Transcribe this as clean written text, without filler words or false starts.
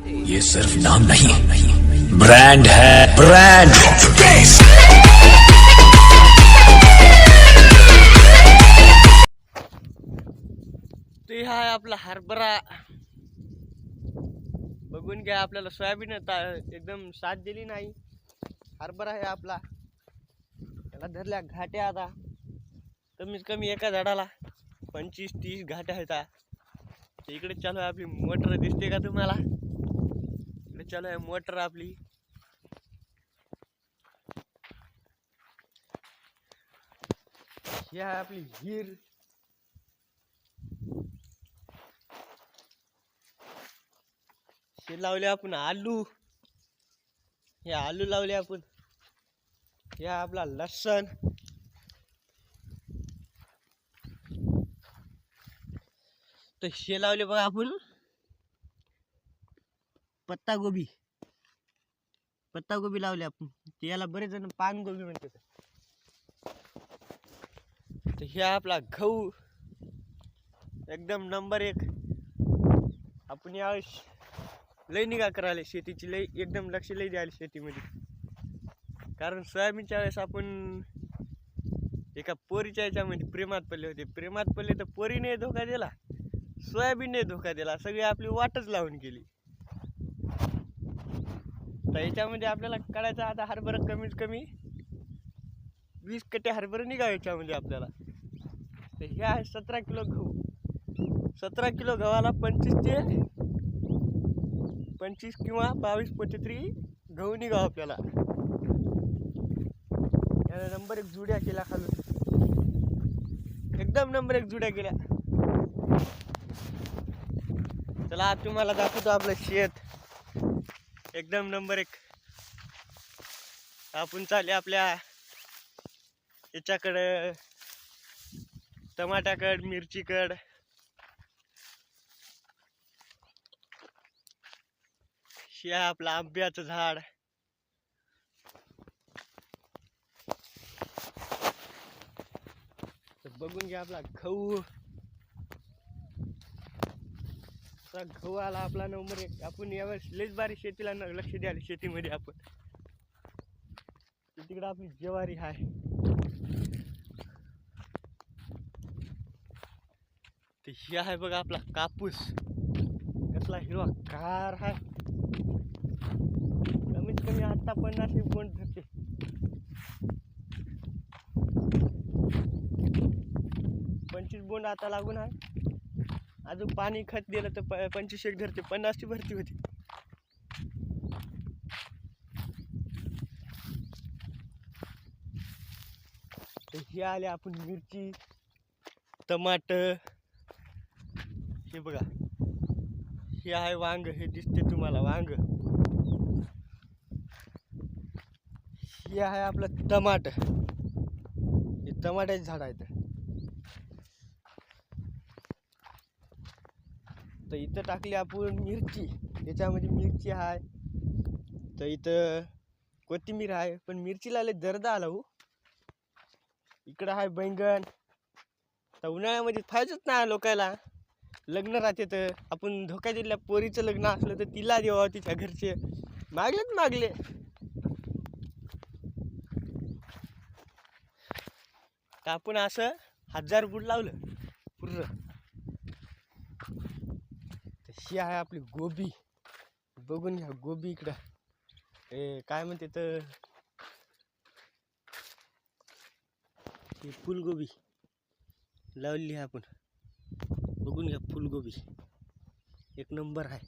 ये सिर्फ नाम नहीं, ब्रांड है, ब्रांड। ते हा आपला हरभरा बघून घ्या. आपल्याला सोयाबीन एकदम साथ दिली नाही. हरभरा आहे आपला. त्याला धरल्या घाट्या आता कमीत कमी एका झाडाला 25-30 घाट्या आहेत. इकडे चालू आहे आपली मोटर, दिसते का तुम्हाला? इकडे चालू आहे मोटर आपली. ही आहे आपली हिर. हे लावले आपण आलू. हे आलू लावले आपण. हे आपला लसण. तर हे लावले बघा आपण पत्ता गोबी. पत्ता गोबी लावले आपण. याला बरेच जण पान गोबी म्हणतात. तर हे आपला गहू एकदम नंबर 1. आपण यावेळेस लय निगा करायला शेतीची, लय एकदम लक्ष लय द्यायला शेतीमध्ये. कारण सोयाबीनच्या वेळेस आपण एका पोरीच्या याच्यामध्ये प्रेमात पडले होते. प्रेमात पडले तर पोरीने धोका दिला, सोयाबीनने धोका दिला. सगळी आपली वाटच लावून गेली. तर याच्यामध्ये आपल्याला काढायचं आता हरभरा कमीत कमी 20 कट्टे हरभरा निघावे याच्यामध्ये आपल्याला. तर हे आहे 17 किलो गहू. 17 किलो गव्हाला 25 किंवा 22 पोते तरी गहू निघावं आपल्याला. याला नंबर 1 जुड्या केल्या खालून. एकदम नंबर 1 जुड्या केल्या. चला तुम्हाला दाखवतो आपलं शेत. एकदम नंबर 1. आपण चालले आपल्या याच्याकडं, टमाट्याकड, मिरचीकड. हे आहे आपलं आंब्याचं झाड. तर बघून घ्या आपला गहू. गहू आला आपला नंबर 1. आपण यावेळेस लईच बारी शेतीला लक्ष द्यायला शेतीमध्ये आपण. तिकडे आपली ज्वारी आहे. ते हे आहे बघा आपला कापूस. कसला हिरवा कार आहे. कमीत कमी आता 50 बोंड धरते. 25 बोंड आता लागून आहे. अजून पाणी खत दिलं तर 25 धरते. 50 भरती होती. हे आले आपण मिरची, टमाट. हे बघा, हे आहे वांग. हे दिसते तुम्हाला वांग. हे आहे आपलं टमाट. हे टमाट्याचे झाड आहेत. तर इथं टाकली आपण मिरची. याच्यामध्ये मिरची आहे. तर इथं कोथिंबीर आहे. पण मिरचीला लय दर्द आला हो. इकडं आहे बैंगन. तर उन्हाळ्यामध्ये फायदाच नाही लोकांना. लग्न राहते तर आपण धोका दिला. पोरीचं लग्न असलं तर तिला देवा. तिच्या घरचे मागले. तर आपण असं 1000 बुड लावलं पूर्ण. ही आहे आपली गोबी. बघून घ्या गोबी इकडं. काय म्हणते तर ही फुलगोबी लावली आहे आपण. बघून घ्या फुलगोबी एक नंबर आहे.